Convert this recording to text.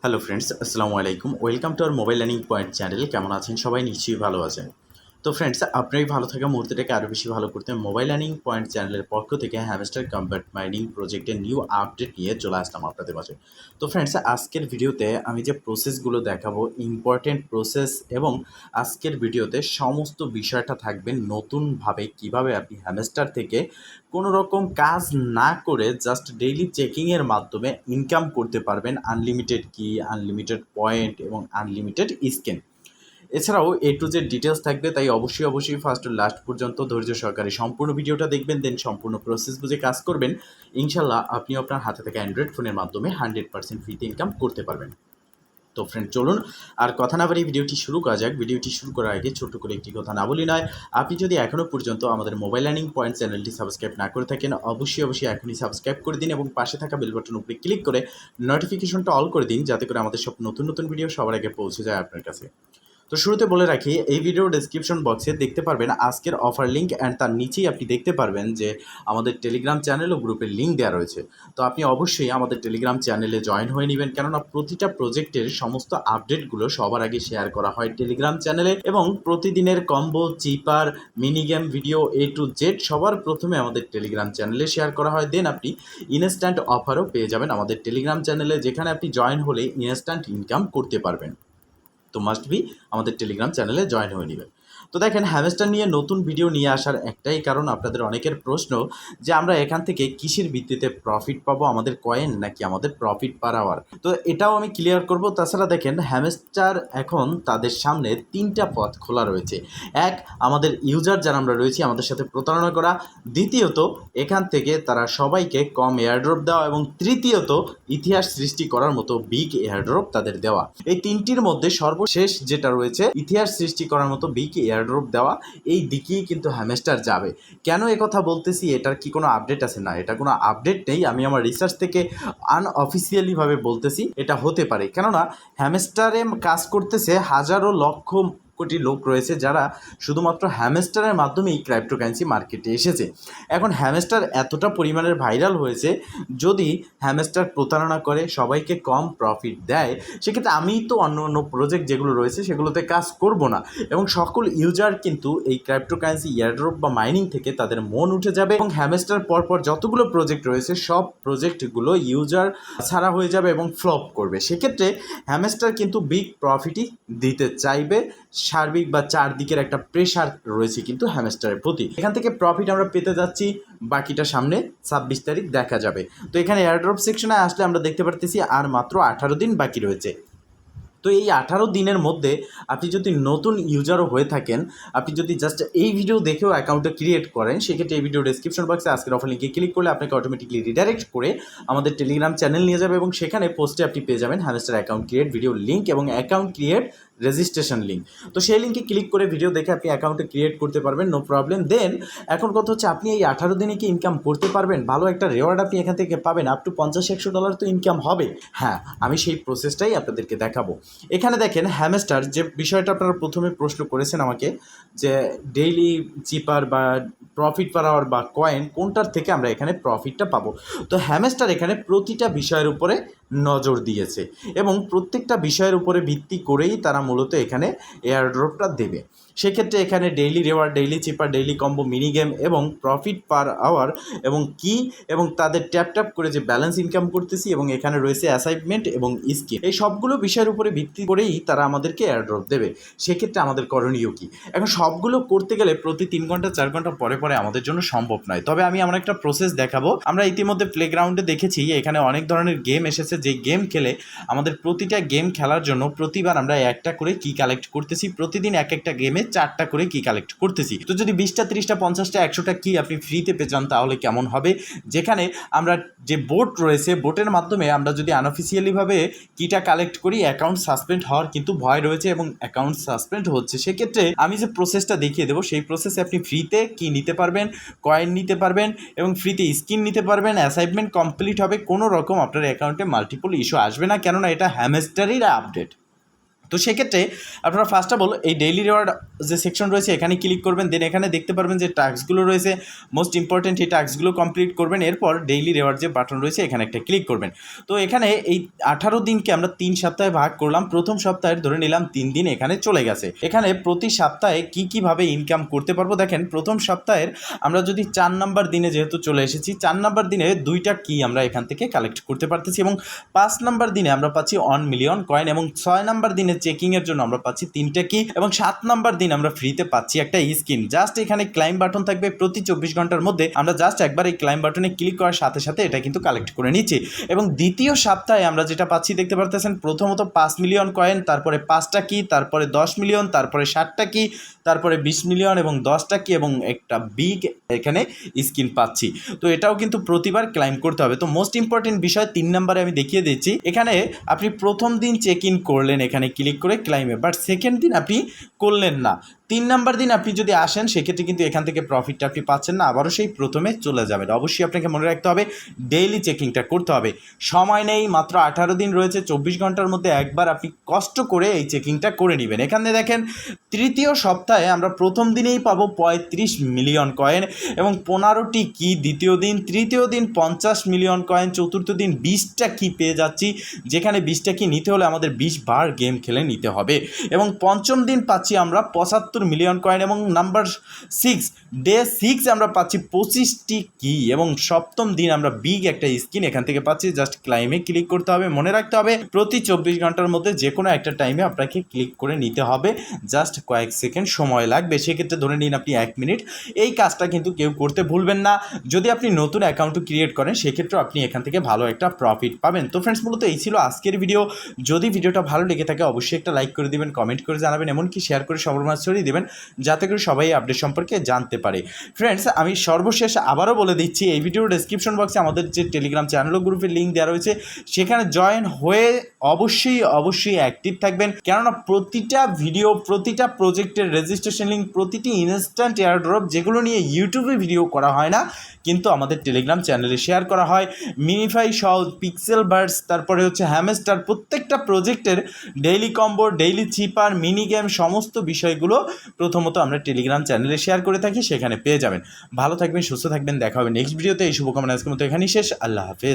Hello friends, আসসালামু আলাইকুম। Welcome to our mobile learning point channel. কেমন আছেন সবাই? নিশ্চয়ই ভালো আছেন। তো ফ্রেন্ডস, আপনার এই ভালো থাকা মুহূর্তটাকে আরও বেশি ভালো করতে মোবাইল লার্নিং পয়েন্ট চ্যানেলের পক্ষ থেকে হ্যামস্টার কম্বাট মাইনিং প্রজেক্টের নিউ আপডেট নিয়ে চলে আসলাম আপনাদের মাঝে। তো ফ্রেন্ডস, আজকের ভিডিওতে আমি যে প্রসেসগুলো দেখাবো, ইম্পর্টেন্ট প্রসেস, এবং আজকের ভিডিওতে সমস্ত বিষয়টা থাকবে নতুনভাবে কিভাবে আপনি হ্যামস্টার থেকে কোনো রকম কাজ না করে জাস্ট ডেইলি চেকিংয়ের মাধ্যমে ইনকাম করতে পারবেন। আনলিমিটেড কি, আনলিমিটেড পয়েন্ট এবং আনলিমিটেড স্ক্যান। এছাড়াও এ টু জেড ডিটেলস থাকবে, তাই অবশ্যই ফার্স্ট টু লাস্ট পর্যন্ত ধৈর্য সহকারে সম্পূর্ণ ভিডিওটা দেখবেন, দেন সম্পূর্ণ প্রসেস বুঝে কাজ করবেন। ইনশাল্লাহ আপনি আপনার হাতে থাকা অ্যান্ড্রয়েড ফোনের মাধ্যমে 100% ফ্রিতে ইনকাম করতে পারবেন। তো ফ্রেন্ড, চলুন আর কথা না বাড়িয়ে ভিডিওটি শুরু করা যাক। ভিডিওটি শুরু করার আগে ছোট্ট করে একটি কথা না বলি নয়, আপনি যদি এখনও পর্যন্ত আমাদের মোবাইল লার্নিং পয়েন্ট চ্যানেলটি সাবস্ক্রাইব না করে থাকেন, অবশ্যই এখনই সাবস্ক্রাইব করে দিন এবং পাশে থাকা বেল বাটন উপরে ক্লিক করে নোটিফিকেশনটা অল করে দিন, যাতে করে আমাদের সব নতুন ভিডিও সবার আগে পৌঁছে যায় আপনার কাছে। তো শুরুতে বলে রাখি, এই ভিডিওর ডেসক্রিপশন বক্সে দেখতে পারবেন আজকের অফার লিঙ্ক, অ্যান্ড তার নিচেই আপনি দেখতে পারবেন যে আমাদের টেলিগ্রাম চ্যানেল ও গ্রুপের লিঙ্ক দেওয়া রয়েছে। তো আপনি অবশ্যই আমাদের টেলিগ্রাম চ্যানেলে জয়েন হয়ে নেবেন, কেননা প্রতিটা প্রজেক্টের সমস্ত আপডেটগুলো সবার আগে শেয়ার করা হয় টেলিগ্রাম চ্যানেলে, এবং প্রতিদিনের combo, cheaper, mini game video A to Z সবার প্রথমে আমাদের টেলিগ্রাম চ্যানেলে শেয়ার করা হয়। দেন আপনি ইনস্ট্যান্ট অফারও পেয়ে যাবেন আমাদের টেলিগ্রাম চ্যানেলে, যেখানে আপনি জয়েন হলে ইনস্ট্যান্ট ইনকাম করতে পারবেন। তো মাস্ট বি আমাদের টেলিগ্রাম চ্যানেলে জয়েন হয়ে নেবেন। তো দেখেন, হ্যামস্টার নিয়ে নতুন ভিডিও নিয়ে আসার একটাই কারণ, আপনাদের অনেকের প্রশ্ন যে আমরা এখান থেকে কিসের ভিত্তিতে প্রফিট পাবো, আমাদের কয়েন নাকি আমাদের প্রফিট পার আওয়ার। তো এটাও আমি ক্লিয়ার করব। তাছাড়া দেখেন, হ্যামস্টার এখন তাদের সামনে তিনটা পথ খোলা রয়েছে। এক, আমাদের ইউজার যারা আমরা রয়েছি আমাদের সাথে প্রতারণা করা। দ্বিতীয়ত, এখান থেকে তারা সবাইকে কম এয়ারড্রপ দেওয়া। এবং তৃতীয়ত, ইতিহাস সৃষ্টি করার মতো বিগ এয়ারড্রপ তাদের দেওয়া। এই তিনটির মধ্যে সর্বশেষ যেটা রয়েছে, ইতিহাস সৃষ্টি করার মতো বিগ এয়ারড্রপ দেওয়া, এই দিকেই কিন্তু হ্যামস্টার যাবে। কেন কথা বলতেছি, এটার কি কোনো আপডেট আছে? না, এটা কোনো আপডেট নেই। আমি আমার রিসার্চ থেকে আনঅফিসিয়ালিভাবে বলতেছি এটা হতে পারে, কেননা হ্যামস্টারে কাজ করতেছে হাজারো লক্ষ কোটি লোক রয়েছে যারা শুধুমাত্র হ্যামস্টারের মাধ্যমে এই ক্রিপ্টোকারেন্সি মার্কেটে এসেছে। এখন হ্যামস্টার এতটা পরিমাণের ভাইরাল হয়েছে, যদি হ্যামস্টার প্রতারণা করে সবাইকে কম প্রফিট দেয়, সেক্ষেত্রে আমি তো অন্য প্রজেক্ট যেগুলো রয়েছে সেগুলোতে কাজ করব না, এবং সকল ইউজার কিন্তু এই ক্রিপ্টোকারেন্সি এয়ারড্রপ বা মাইনিং থেকে তাদের মন উঠে যাবে, এবং হ্যামস্টার পরপর যতগুলো প্রজেক্ট রয়েছে সব প্রজেক্টগুলো ইউজার ছাড়া হয়ে যাবে এবং ফ্লপ করবে। সেক্ষেত্রে হ্যামস্টার কিন্তু বিগ প্রফিটই দিতে চাইবে। সার্বিক বা চারদিকের একটা প্রেশার রয়েছে কিন্তু হ্যামস্টারের প্রতি। এখান থেকে প্রফিট আমরা পেতে যাচ্ছি, বাকিটা সামনে 26 তারিখ দেখা যাবে। তো এখানে এয়ারড্রপ সেকশনে আসলে আমরা দেখতে পারতেছি আর মাত্র 18 দিন বাকি রয়েছে। তো এই 18 দিনের মধ্যে আপনি যদি নতুন ইউজারও হয়ে থাকেন, আপনি যদি জাস্ট এই ভিডিও দেখেও অ্যাকাউন্টটা ক্রিয়েট করেন, সেক্ষেত্রে এই ভিডিও ডেসক্রিপশন বক্সে আজকের অফার লিঙ্কে ক্লিক করলে আপনাকে অটোমেটিকলি রিডাইরেক্ট করে আমাদের টেলিগ্রাম চ্যানেল নিয়ে যাবে, এবং সেখানে পোস্টে আপনি পেয়ে যাবেন hamster account create video link এবং অ্যাকাউন্ট ক্রিয়েট রেজিস্ট্রেশন লিঙ্ক। তো সেই লিঙ্কে ক্লিক করে ভিডিও দেখে আপনি অ্যাকাউন্টে ক্রিয়েট করতে পারবেন, নো প্রবলেম। দেন এখন কথা হচ্ছে, আপনি এই 18 দিনে কি ইনকাম করতে পারবেন? ভালো একটা রেওয়ার্ড আপনি এখান থেকে পাবেন, আপ টু $50-100 তো ইনকাম হবে। হ্যাঁ, আমি সেই প্রসেসটাই আপনাদেরকে দেখাবো। এখানে দেখেন, হ্যামস্টার যে বিষয়টা আপনারা প্রথমে প্রশ্ন করেছেন আমাকে, যে ডেইলি চিপার বা প্রফিট পার আওয়ার বা কয়েন কোনটার থেকে আমরা এখানে প্রফিটটা পাবো। তো হ্যামস্টার এখানে প্রতিটা বিষয়ের উপরে নজর দিয়েছে, এবং প্রত্যেকটা বিষয়ের উপরে ভিত্তি করেই তারা মূলত এখানে এয়ারড্রপটা দেবে। সেক্ষেত্রে এখানে ডেইলি রেওয়ার্ড, ডেইলি চিপার, ডেইলি কম্বো, মিনি গেম এবং প্রফিট পার আওয়ার এবং কি, এবং তাদের ট্যাপ করে যে ব্যালেন্স ইনকাম করতেছি, এবং এখানে রয়েছে অ্যাসাইনমেন্ট এবং স্কিল, এই সবগুলো বিষয়ের উপরে ভিত্তি করেই তারা আমাদেরকে এয়ারড্রপ দেবে। সেক্ষেত্রে আমাদের করণীয় কি? এখন সবগুলো করতে গেলে প্রতি 3 ঘন্টা 4 ঘন্টা পরে আমাদের জন্য সম্ভব নয়, তবে আমি আমার একটা প্রসেস দেখাবো। আমরা ইতিমধ্যে প্লেগ্রাউন্ডে দেখেছি এখানে অনেক ধরনের গেম এসেছে, যে গেম খেলে আমাদের প্রতিটা গেম খেলার জন্য প্রতিবার আমরা একটা করে কি কালেক্ট করতেছি, প্রতিদিন এক একটা গেমে 4টা করে কি কালেক্ট করতেছি। তো যদি 20টা 30টা 50টা 100টা কি আপনি ফ্রিতে পেয়ে যান, তাহলে কেমন হবে? যেখানে আমরা যে বোট রয়েছে, বোটের মাধ্যমে আমরা যদি আনঅফিসিয়ালিভাবে কিটা কালেক্ট করি, অ্যাকাউন্ট সাসপেন্ড হওয়ার কিন্তু ভয় রয়েছে, এবং অ্যাকাউন্ট সাসপেন্ড হচ্ছে। সেক্ষেত্রে আমি যে প্রসেসটা দেখিয়ে দেবো, সেই প্রসেসে আপনি ফ্রিতে কি নিতে পারবেন, কয়েন নিতে পারবেন, এবং ফ্রিতে স্কিন নিতে পারবেন। অ্যাসাইনমেন্ট কমপ্লিট হবে, কোনো রকম আপনার অ্যাকাউন্টে মাল্টিপল ইস্যু আসবে না, কেননা এটা হ্যামস্টারের আপডেট। তো সেক্ষেত্রে আপনারা ফার্স্ট অফ অল এই ডেইলি রিওয়ার্ড যে সেকশন রয়েছে এখানে ক্লিক করবেন, দেন এখানে দেখতে পারবেন যে টাস্কগুলো রয়েছে, মোস্ট ইম্পর্টেন্ট এই টাস্কগুলো কমপ্লিট করবেন। এরপর ডেইলি রিওয়ার্ড যে বাটন রয়েছে এখানে একটা ক্লিক করবেন। তো এখানে এই 18 দিনকে আমরা 3 সপ্তাহে ভাগ করলাম। প্রথম সপ্তাহের ধরে নিলাম 3 দিন এখানে চলে গেছে। এখানে প্রতি সপ্তাহে কীভাবে ইনকাম করতে পারবো দেখেন, প্রথম সপ্তাহের আমরা যদি 4 নাম্বার দিনে যেহেতু চলে এসেছি, 4 নাম্বার দিনে 2টা কি আমরা এখান থেকে কালেক্ট করতে পারতেছি এবং 5 নাম্বার দিনে আমরা পাচ্ছি 1 মিলিয়ন কয়েন এবং 6 নাম্বার দিনে চেকিংয়ের জন্য আমরা পাচ্ছি 3টা কি এবং 7 নাম্বার দিন আমরা ফ্রিতে পাচ্ছি একটা স্কিন। জাস্ট এখানে ক্লাইম বাটন থাকবে, প্রতি 24 ঘন্টার মধ্যে আমরা জাস্ট একবার এই ক্লাইম বাটনে ক্লিক করার সাথে সাথে এটা কিন্তু কালেক্ট করে নিচ্ছি। এবং দ্বিতীয় সপ্তাহে আমরা যেটা পাচ্ছি দেখতে পারতেছেন, প্রথমত 5 মিলিয়ন কয়েন, তারপরে 5টা কি, তারপরে 10 মিলিয়ন, তারপরে 7টা কি, তারপরে 20 মিলিয়ন এবং 10টা কি এবং একটা বিগ এখানে স্কিন পাচ্ছি। তো এটাও কিন্তু প্রতিবার ক্লাইম করতে হবে। তো মোস্ট ইম্পর্টেন্ট বিষয় 3 নম্বরে আমি দেখিয়ে দিচ্ছি। এখানে আপনি প্রথম দিন চেক ইন করলেন এখানে ক্লিক করে ক্লাইমে, বাট সেকেন্ড দিন আপনি করলেন না। 3 নাম্বার দিন আপনি যদি আসেন সেক্ষেত্রে কিন্তু এখান থেকে প্রফিটটা আপনি পাচ্ছেন না, আবারও সেই প্রথমে চলে যাবেন। অবশ্যই আপনাকে মনে রাখতে হবে ডেইলি চেকিংটা করতে হবে। সময় নেই, মাত্র 18 দিন রয়েছে, 24 ঘন্টার মধ্যে একবার আপনি কষ্ট করে এই চেকিংটা করে নেবেন। এখানে দেখেন তৃতীয় সপ্তাহে আমরা প্রথম দিনেই পাবো 35 মিলিয়ন কয়েন এবং 15টি কি দ্বিতীয় দিন, তৃতীয় দিন 50 মিলিয়ন কয়েন, চতুর্থ দিন 20টা কি পেয়ে যাচ্ছি, যেখানে 20টা কি নিতে হলে আমাদের 20 বার গেম খেলে নিতে হবে এবং পঞ্চম দিন পাচ্ছি আমরা 75 মিলিয়ন কয়েন এবং নাম্বার 6 ডে 6 আমরা পাচ্ছি 25টি কি এবং সপ্তম দিন আমরা বিগ একটা স্কিন এখান থেকে পাচ্ছি। জাস্ট ক্লাইমে ক্লিক করতে হবে। মনে রাখতে হবে প্রতি 24 ঘন্টার মধ্যে যে কোনো একটা টাইমে আপনাকে ক্লিক করে নিতে হবে, জাস্ট কয়েক সেকেন্ড সময় লাগবে। সেক্ষেত্রে ধরে নিন আপনি 1 মিনিট। এই কাজটা কিন্তু কেউ করতে ভুলবেন না। যদি আপনি নতুন অ্যাকাউন্ট ক্রিয়েট করেন সেক্ষেত্রে আপনি এখান থেকে ভালো একটা প্রফিট পাবেন। তো ফ্রেন্ডস, মূলত এই ছিল আজকের ভিডিও। যদি ভিডিওটা ভালো লেগে থাকে অবশ্যই একটা লাইক করে দিবেন, কমেন্ট করে জানাবেন, এমনকি শেয়ার করে সবার মাঝে ছড়িয়ে দেবেন যাতে করে সবাই আপডেট সম্পর্কে জানতে পারে। ফ্রেন্ডস, আমি সর্বশেষ আবারও বলে দিচ্ছি, এই ভিডিওর ডেসক্রিপশন বক্সে আমাদের যে টেলিগ্রাম চ্যানেল ও গ্রুপের লিঙ্ক দেওয়া রয়েছে, সেখানে জয়েন হয়ে অবশ্যই অ্যাক্টিভ থাকবেন। কেননা প্রতিটা ভিডিও, প্রতিটা প্রজেক্টের রেজিস্ট্রেশন লিঙ্ক, প্রতিটি ইনস্ট্যান্ট এয়ারড্রপ যেগুলো নিয়ে ইউটিউবে ভিডিও করা হয় না কিন্তু আমাদের টেলিগ্রাম চ্যানেলে শেয়ার করা হয়, মিনিফাই সহ, পিক্সেল বার্ডস, তারপরে হচ্ছে হ্যামস্টার, প্রত্যেকটা প্রজেক্টের ডেইলি কম্বো, ডেইলি চিপার, মিনি গেম, সমস্ত বিষয়গুলো প্রথমত আমরা টেলিগ্রাম চ্যানেলে শেয়ার করে থাকি, সেখানে পেয়ে যাবেন। ভালো থাকবেন, সুস্থ থাকবেন, দেখা হবে নেক্সট ভিডিওতে। এই শুভকামনা আজকের মতো এখানেই শেষ। আল্লাহ হাফেজ।